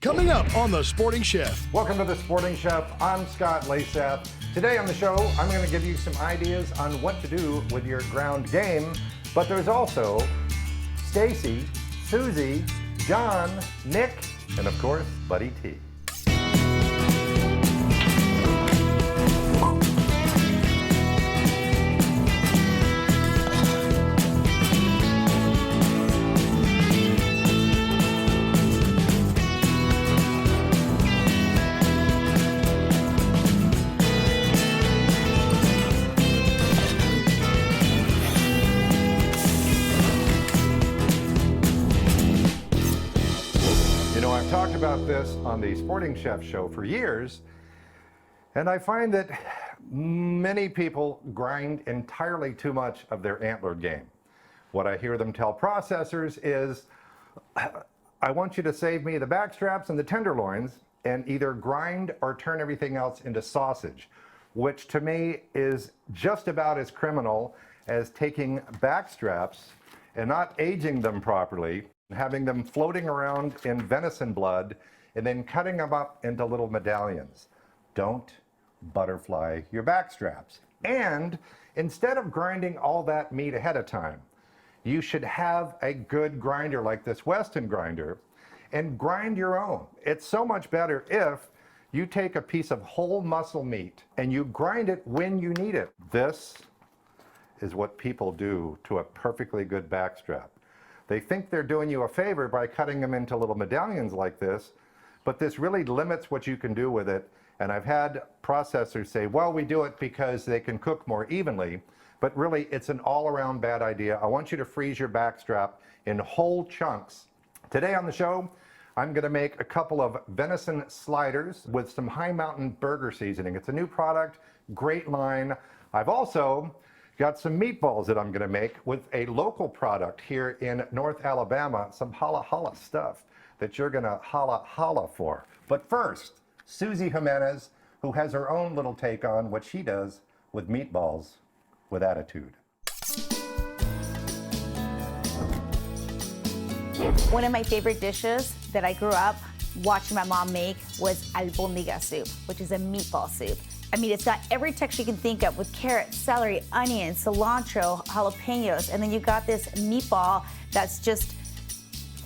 Coming up on The Sporting Chef. Welcome to The Sporting Chef. I'm Scott Leysath. Today on the show, I'm going to give you some ideas on what to do with your ground game, but there's also Stacy, Susie, John, Nick, and of course, Buddy T. Talked about this on the Sporting Chef show for years, and I find that many people grind entirely too much of their antlered game. What I hear them tell processors is, I want you to save me the backstraps and the tenderloins and either grind or turn everything else into sausage, which to me is just about as criminal as taking backstraps and not aging them properly, having them floating around in venison blood, and then cutting them up into little medallions. Don't butterfly your backstraps. And instead of grinding all that meat ahead of time, you should have a good grinder like this Weston grinder and grind your own. It's so much better if you take a piece of whole muscle meat and you grind it when you need it. This is what people do to a perfectly good backstrap. They think they're doing you a favor by cutting them into little medallions like this, but this really limits what you can do with it. And I've had processors say, well, we do it because they can cook more evenly, but really it's an all-around bad idea. I want you to freeze your backstrap in whole chunks. Today on the show, I'm gonna make a couple of venison sliders with some High Mountain burger seasoning. It's a new product, great line. I've also got some meatballs that I'm gonna make with a local product here in North Alabama, some holla holla stuff that you're gonna holla holla for. But first, Susie Jimenez, who has her own little take on what she does with meatballs with attitude. One of my favorite dishes that I grew up watching my mom make was albondiga soup, which is a meatball soup. I mean, it's got every texture you can think of with carrots, celery, onions, cilantro, jalapenos, and then you got this meatball that's just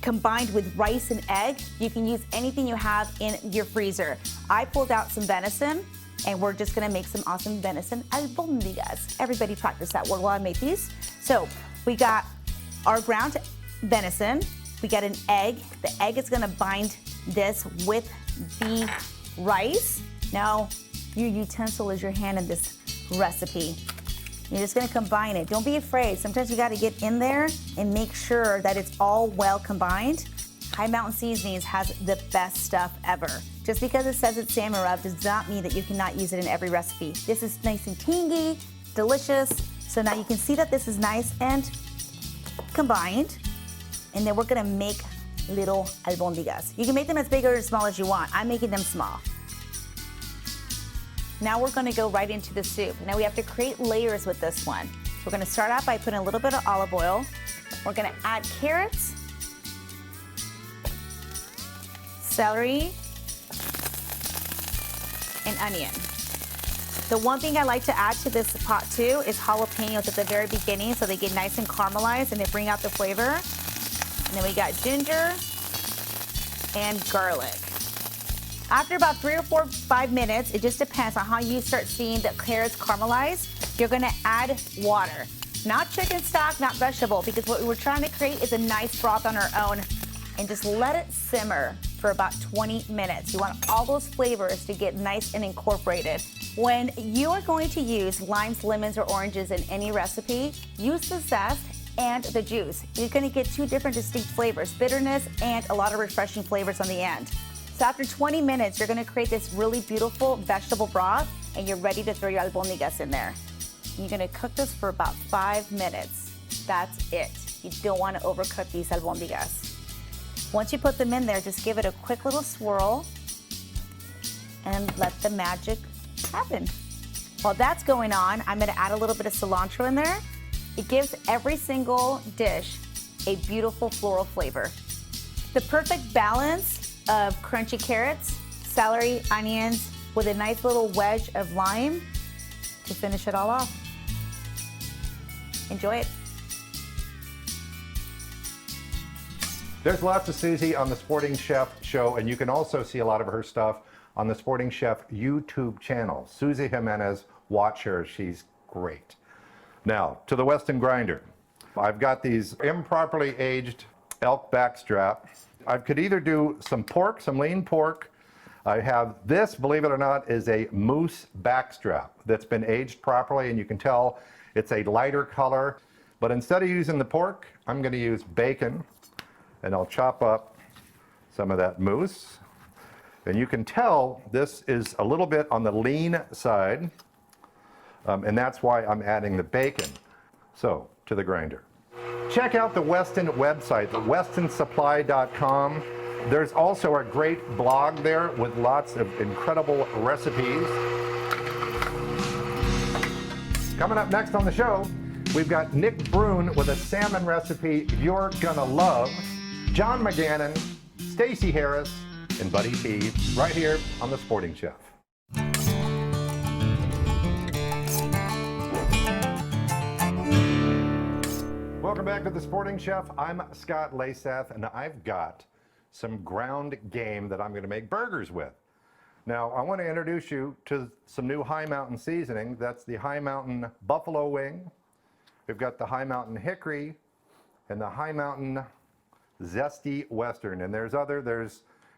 combined with rice and egg. You can use anything you have in your freezer. I pulled out some venison, and we're just gonna make some awesome venison albondigas. Everybody practice that word while I make these. So we got our ground venison, we got an egg. The egg is gonna bind this with the rice. Now, your utensil is your hand in this recipe. You're just gonna combine it. Don't be afraid. Sometimes you gotta get in there and make sure that it's all well combined. High Mountain Seasonings has the best stuff ever. Just because it says it's salmon rub does not mean that you cannot use it in every recipe. This is nice and tangy, delicious. So now you can see that this is nice and combined. And then we're gonna make little albondigas. You can make them as big or as small as you want. I'm making them small. Now we're gonna go right into the soup. Now we have to create layers with this one. We're gonna start out by putting a little bit of olive oil. We're gonna add carrots, celery, and onion. The one thing I like to add to this pot too is jalapenos at the very beginning so they get nice and caramelized and they bring out the flavor. And then we got ginger and garlic. After about 3 or 4, 5 minutes, it just depends on how you start seeing the carrots caramelize, you're gonna add water. Not chicken stock, not vegetable, because what we're trying to create is a nice broth on our own. And just let it simmer for about 20 minutes. You want all those flavors to get nice and incorporated. When you are going to use limes, lemons, or oranges in any recipe, use the zest and the juice. You're gonna get 2 different distinct flavors, bitterness and a lot of refreshing flavors on the end. So after 20 minutes, you're gonna create this really beautiful vegetable broth and you're ready to throw your albondigas in there. You're gonna cook this for about 5 minutes. That's it. You don't wanna overcook these albondigas. Once you put them in there, just give it a quick little swirl and let the magic happen. While that's going on, I'm gonna add a little bit of cilantro in there. It gives every single dish a beautiful floral flavor. The perfect balance of crunchy carrots, celery, onions, with a nice little wedge of lime to finish it all off. Enjoy it. There's lots of Susie on the Sporting Chef show, and you can also see a lot of her stuff on the Sporting Chef YouTube channel. Susie Jimenez, watch her, she's great. Now, to the Weston grinder. I've got these improperly aged elk backstrap. I could either do some pork, some lean pork. I have this, believe it or not, is a moose backstrap that's been aged properly, and you can tell it's a lighter color. But instead of using the pork, I'm going to use bacon, and I'll chop up some of that moose. And you can tell this is a little bit on the lean side, and that's why I'm adding the bacon. So, to the grinder. Check out the Weston website, the westonsupply.com. There's also a great blog there with lots of incredible recipes. Coming up next on the show, we've got Nick Brune with a salmon recipe you're gonna love, John McGannon, Stacy Harris, and Buddy T, right here on The Sporting Chef. Welcome back to The Sporting Chef. I'm Scott Leysath, and I've got some ground game that I'm going to make burgers with. Now, I want to introduce you to some new High Mountain seasoning. That's the High Mountain Buffalo Wing. We've got the High Mountain Hickory and the High Mountain Zesty Western. And there's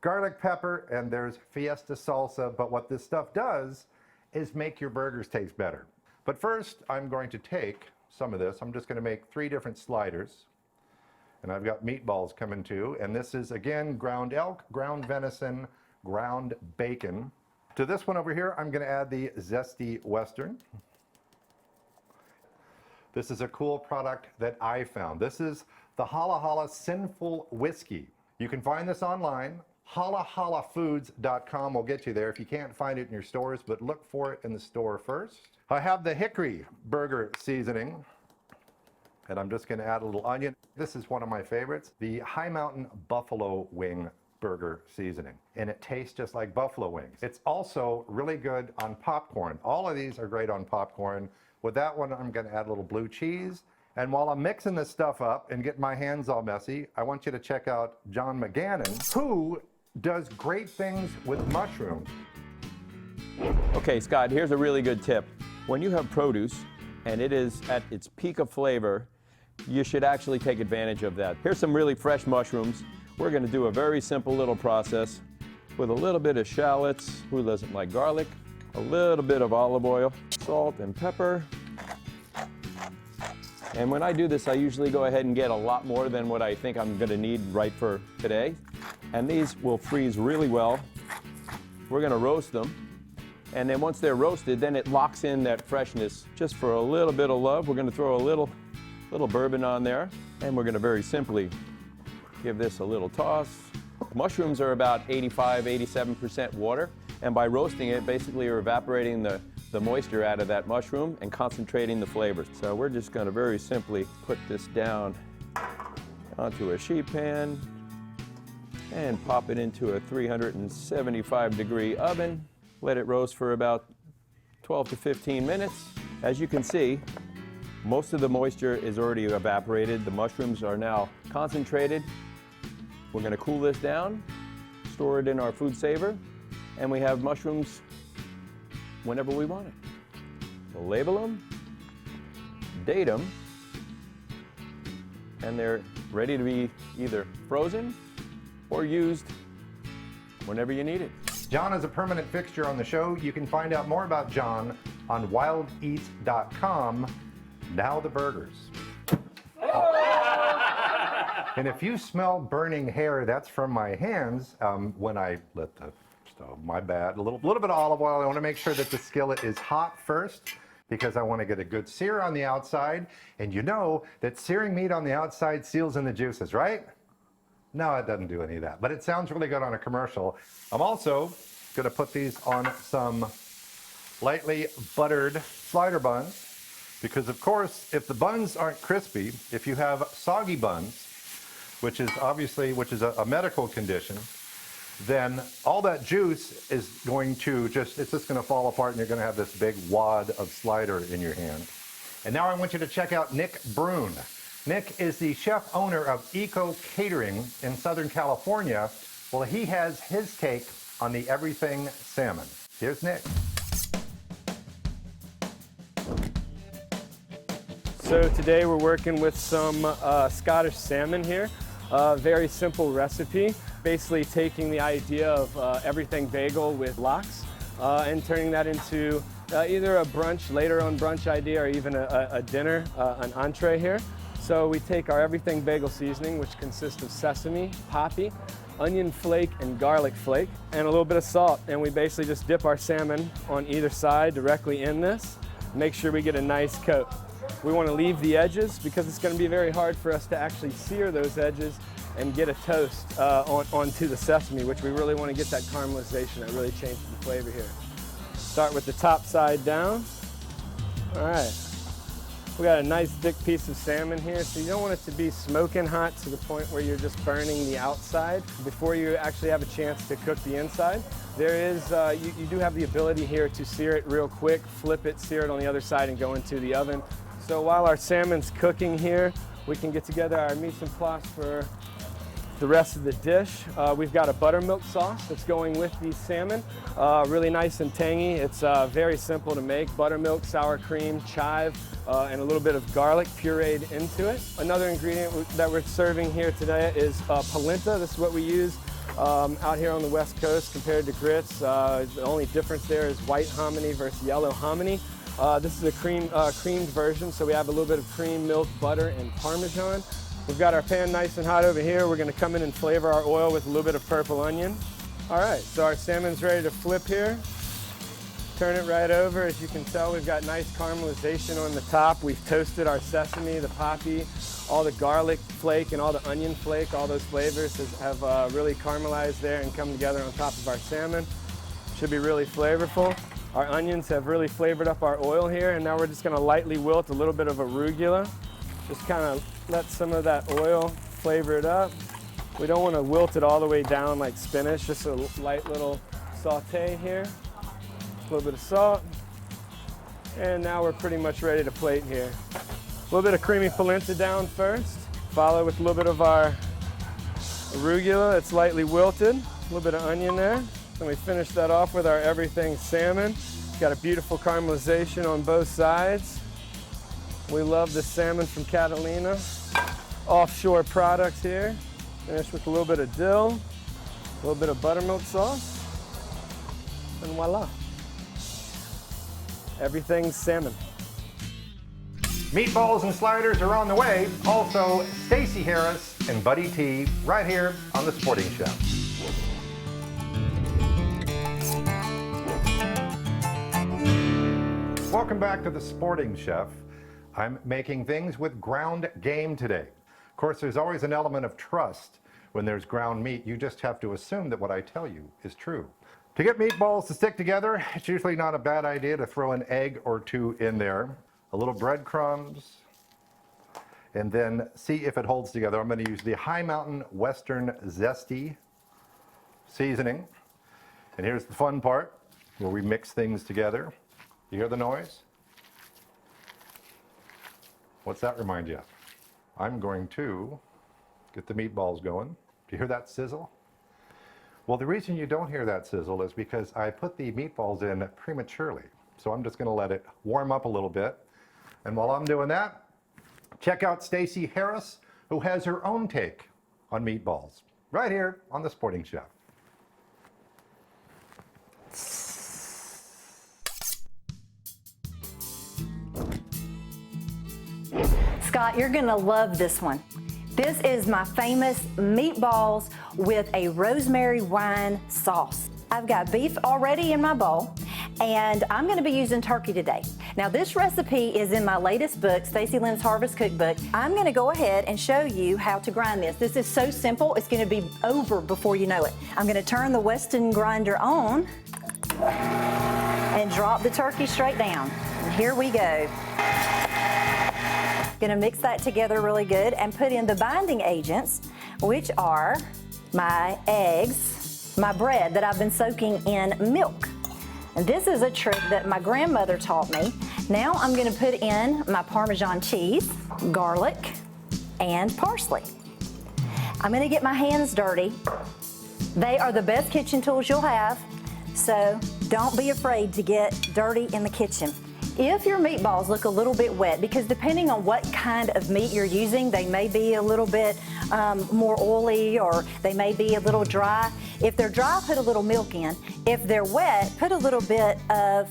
garlic pepper and there's Fiesta Salsa. But what this stuff does is make your burgers taste better. But first, I'm going to take some of this. I'm just going to make 3 different sliders. And I've got meatballs coming too. And this is, again, ground elk, ground venison, ground bacon. To this one over here, I'm going to add the Zesty Western. This is a cool product that I found. This is the Hala Hala Sinful Whiskey. You can find this online. HalaHalaFoods.com will get you there if you can't find it in your stores, but look for it in the store first. I have the Hickory burger seasoning, and I'm just going to add a little onion. This is one of my favorites, the High Mountain Buffalo Wing burger seasoning, and it tastes just like buffalo wings. It's also really good on popcorn. All of these are great on popcorn. With that one, I'm going to add a little blue cheese. And while I'm mixing this stuff up and getting my hands all messy, I want you to check out John McGannon, who does great things with mushrooms. Okay, Scott, here's a really good tip. When you have produce and it is at its peak of flavor, you should actually take advantage of that. Here's some really fresh mushrooms. We're going to do a very simple little process with a little bit of shallots. Who doesn't like garlic? A little bit of olive oil, salt and pepper. And when I do this, I usually go ahead and get a lot more than what I think I'm going to need right for today. And these will freeze really well. We're going to roast them. And then once they're roasted, then it locks in that freshness. Just for a little bit of love, we're going to throw a little bourbon on there. And we're going to very simply give this a little toss. Mushrooms are about 85–87% water. And by roasting it, basically you're evaporating the moisture out of that mushroom and concentrating the flavors. So we're just going to very simply put this down onto a sheet pan and pop it into a 375-degree oven. Let it roast for about 12 to 15 minutes. As you can see, most of the moisture is already evaporated. The mushrooms are now concentrated. We're going to cool this down, store it in our food saver, and we have mushrooms whenever we want it. We'll label them, date them, and they're ready to be either frozen or used whenever you need it. John is a permanent fixture on the show. You can find out more about John on wildeats.com. Now the burgers. And if you smell burning hair, that's from my hands when I lit the stove. My bad. A little bit of olive oil. I want to make sure that the skillet is hot first because I want to get a good sear on the outside. And you know that searing meat on the outside seals in the juices, right? No, it doesn't do any of that, but it sounds really good on a commercial. I'm also going to put these on some lightly buttered slider buns because, of course, if the buns aren't crispy, if you have soggy buns, which is a medical condition, then all that juice is going to it's just going to fall apart, and you're going to have this big wad of slider in your hand. And now I want you to check out Nick Brune. Nick is the chef owner of Eco Catering in Southern California. Well, he has his take on the everything salmon. Here's Nick. So today we're working with some Scottish salmon here. Very simple recipe. Basically taking the idea of everything bagel with lox and turning that into either a brunch, later on brunch idea, or even a dinner, an entree here. So we take our everything bagel seasoning, which consists of sesame, poppy, onion flake, and garlic flake, and a little bit of salt. And we basically just dip our salmon on either side directly in this. Make sure we get a nice coat. We want to leave the edges because it's going to be very hard for us to actually sear those edges and get a toast onto the sesame, which we really want to get that caramelization. That really changes the flavor here. Start with the top side down. All right. We got a nice thick piece of salmon here, so you don't want it to be smoking hot to the point where you're just burning the outside before you actually have a chance to cook the inside. There is, you do have the ability here to sear it real quick, flip it, sear it on the other side, and go into the oven. So while our salmon's cooking here, we can get together our mise en place for the rest of the dish. We've got a buttermilk sauce that's going with the salmon. Really nice and tangy. It's very simple to make. Buttermilk, sour cream, chive, and a little bit of garlic pureed into it. Another ingredient that we're serving here today is polenta. This is what we use out here on the West Coast compared to grits. The only difference there is white hominy versus yellow hominy. This is a creamed version, so we have a little bit of cream, milk, butter, and Parmesan. We've got our pan nice and hot over here. We're going to come in and flavor our oil with a little bit of purple onion. All right, so our salmon's ready to flip here. Turn it right over. As you can tell, we've got nice caramelization on the top. We've toasted our sesame, the poppy, all the garlic flake and all the onion flake. All those flavors have really caramelized there and come together on top of our salmon. Should be really flavorful. Our onions have really flavored up our oil here, and now we're just going to lightly wilt a little bit of arugula. Just kind of let some of that oil flavor it up. We don't want to wilt it all the way down like spinach, just a light little saute here. A little bit of salt. And now we're pretty much ready to plate here. A little bit of creamy polenta down first, follow with a little bit of our arugula that's lightly wilted, a little bit of onion there. Then we finish that off with our everything salmon. Got a beautiful caramelization on both sides. We love the salmon from Catalina. Offshore products here. Finish with a little bit of dill, a little bit of buttermilk sauce, and voila. Everything's salmon. Meatballs and sliders are on the way. Also, Stacy Harris and Buddy T right here on The Sporting Chef. Welcome back to The Sporting Chef. I'm making things with ground game today. Of course, there's always an element of trust when there's ground meat. You just have to assume that what I tell you is true. To get meatballs to stick together, it's usually not a bad idea to throw an egg or two in there, a little breadcrumbs, and then see if it holds together. I'm going to use the High Mountain Western Zesty seasoning. And here's the fun part where we mix things together. You hear the noise? What's that remind you of? I'm going to get the meatballs going. Do you hear that sizzle? Well, the reason you don't hear that sizzle is because I put the meatballs in prematurely. So I'm just going to let it warm up a little bit. And while I'm doing that, check out Stacy Harris, who has her own take on meatballs, right here on The Sporting Chef. Scott, you're gonna love this one. This is my famous meatballs with a rosemary wine sauce. I've got beef already in my bowl, and I'm gonna be using turkey today. Now, this recipe is in my latest book, Stacy Lynn's Harvest Cookbook. I'm gonna go ahead and show you how to grind this. This is so simple, it's gonna be over before you know it. I'm gonna turn the Weston grinder on and drop the turkey straight down. And here we go. Gonna mix that together really good and put in the binding agents, which are my eggs, my bread that I've been soaking in milk. And this is a trick that my grandmother taught me. Now I'm gonna put in my Parmesan cheese, garlic, and parsley. I'm gonna get my hands dirty. They are the best kitchen tools you'll have, so don't be afraid to get dirty in the kitchen. If your meatballs look a little bit wet, because depending on what kind of meat you're using, they may be a little bit more oily, or they may be a little dry. If they're dry, put a little milk in. If they're wet, put a little bit of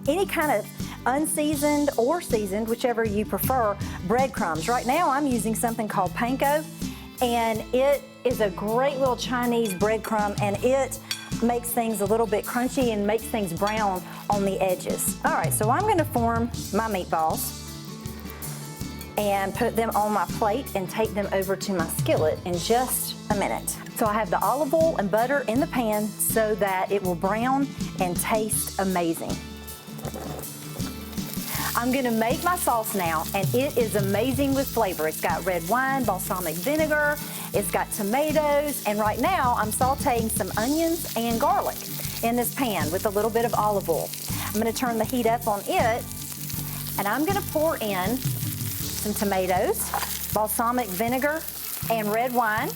any kind of unseasoned or seasoned, whichever you prefer, breadcrumbs. Right now I'm using something called panko, and it is a great little Chinese breadcrumb, and it makes things a little bit crunchy and makes things brown on the edges. All right, so I'm gonna form my meatballs and put them on my plate and take them over to my skillet in just a minute. So I have the olive oil and butter in the pan so that it will brown and taste amazing. I'm gonna make my sauce now, and it is amazing with flavor. It's got red wine, balsamic vinegar, it's got tomatoes, and right now I'm sauteing some onions and garlic in this pan with a little bit of olive oil. I'm gonna turn the heat up on it, and I'm gonna pour in some tomatoes, balsamic vinegar, and red wine,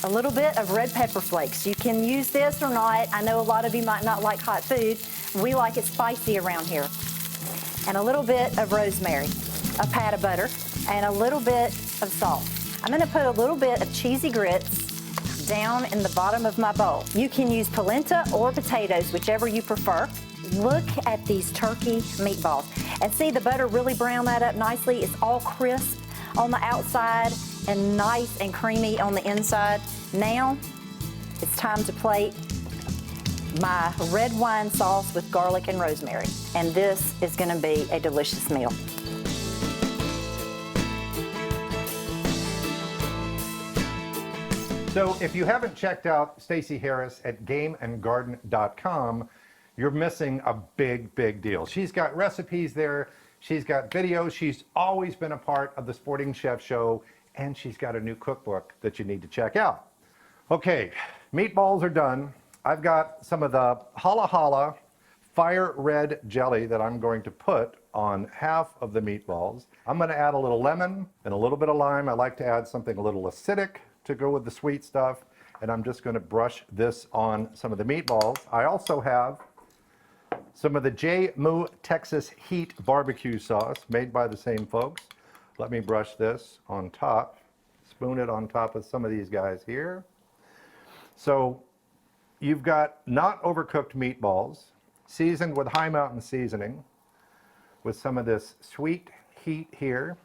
a little bit of red pepper flakes. You can use this or not. I know a lot of you might not like hot food. We like it spicy around here. And a little bit of rosemary, a pat of butter, and a little bit of salt. I'm gonna put a little bit of cheesy grits down in the bottom of my bowl. You can use polenta or potatoes, whichever you prefer. Look at these turkey meatballs. And see the butter really brown that up nicely. It's all crisp on the outside and nice and creamy on the inside. Now, it's time to plate my red wine sauce with garlic and rosemary. And this is gonna be a delicious meal. So if you haven't checked out Stacy Harris at gameandgarden.com, you're missing a big, big deal. She's got recipes there, she's got videos, she's always been a part of the Sporting Chef Show, and she's got a new cookbook that you need to check out. Okay, meatballs are done. I've got some of the Hala Hala fire red jelly that I'm going to put on half of the meatballs. I'm going to add a little lemon and a little bit of lime. I like to add something a little acidic to go with the sweet stuff, and I'm just going to brush this on some of the meatballs. I also have some of the J. Moo Texas Heat barbecue sauce made by the same folks. Let me brush this on top, spoon it on top of some of these guys here. So you've got not overcooked meatballs, seasoned with High Mountain seasoning, with some of this sweet heat here,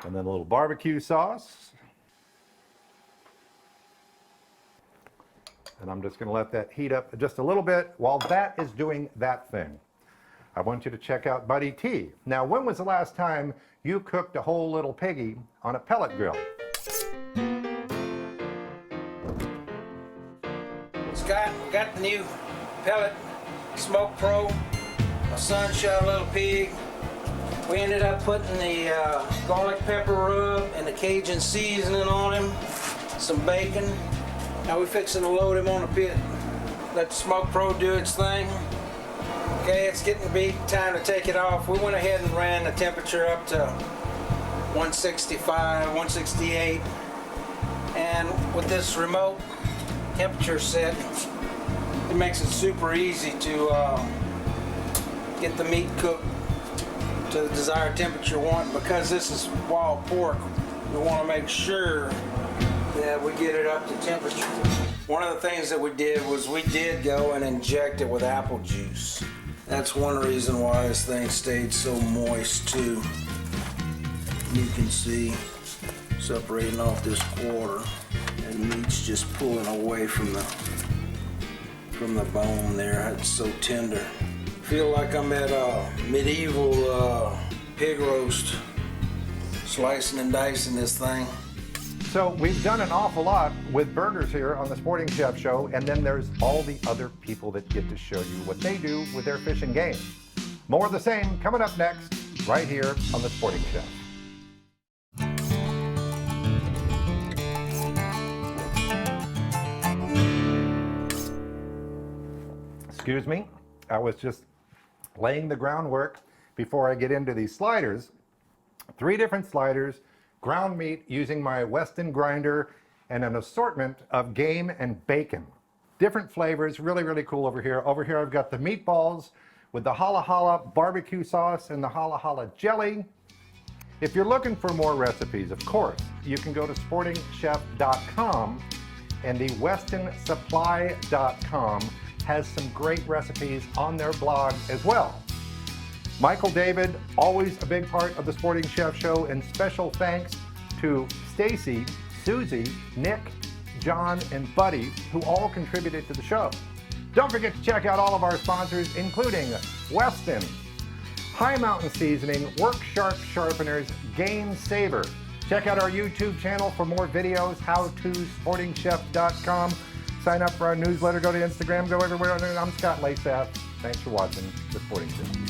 and then a little barbecue sauce. And I'm just going to let that heat up just a little bit. While that is doing that thing, I want you to check out Buddy T. Now, when was the last time you cooked a whole little piggy on a pellet grill? Scott, we got the new pellet Smoke Pro. My son shot a little pig. We ended up putting the garlic pepper rub and the Cajun seasoning on him, some bacon. Now we're fixing to load him on a pit. Let the Smoke Pro do its thing. Okay, it's getting to be time to take it off. We went ahead and ran the temperature up to 165, 168. And with this remote temperature set, it makes it super easy to get the meat cooked to the desired temperature you want. Because this is wild pork, we want to make sure that we get it up to temperature. One of the things that we did was we did go and inject it with apple juice. That's one reason why this thing stayed so moist too. You can see separating off this quarter, and meat's just pulling away from the bone there. It's so tender. I feel like I'm at a medieval pig roast, slicing and dicing this thing. So we've done an awful lot with burgers here on the Sporting Chef Show, and then there's all the other people that get to show you what they do with their fish and game. More of the same coming up next, right here on the Sporting Chef. Excuse me, I was just laying the groundwork before I get into these sliders. 3 different sliders, ground meat using my Weston grinder, and an assortment of game and bacon. Different flavors, really, really cool over here. Over here I've got the meatballs with the Hala Hala barbecue sauce and the Hala Hala jelly. If you're looking for more recipes, of course, you can go to sportingchef.com, and the westonsupply.com has some great recipes on their blog as well. Michael David, always a big part of the Sporting Chef Show, and special thanks to Stacy, Susie, Nick, John, and Buddy, who all contributed to the show. Don't forget to check out all of our sponsors, including Weston, High Mountain Seasoning, Work Sharp Sharpeners, Game Saver. Check out our YouTube channel for more videos, howtosportingchef.com. Sign up for our newsletter, go to Instagram, go everywhere. I'm Scott Leysath. Thanks for watching The Sporting Chef.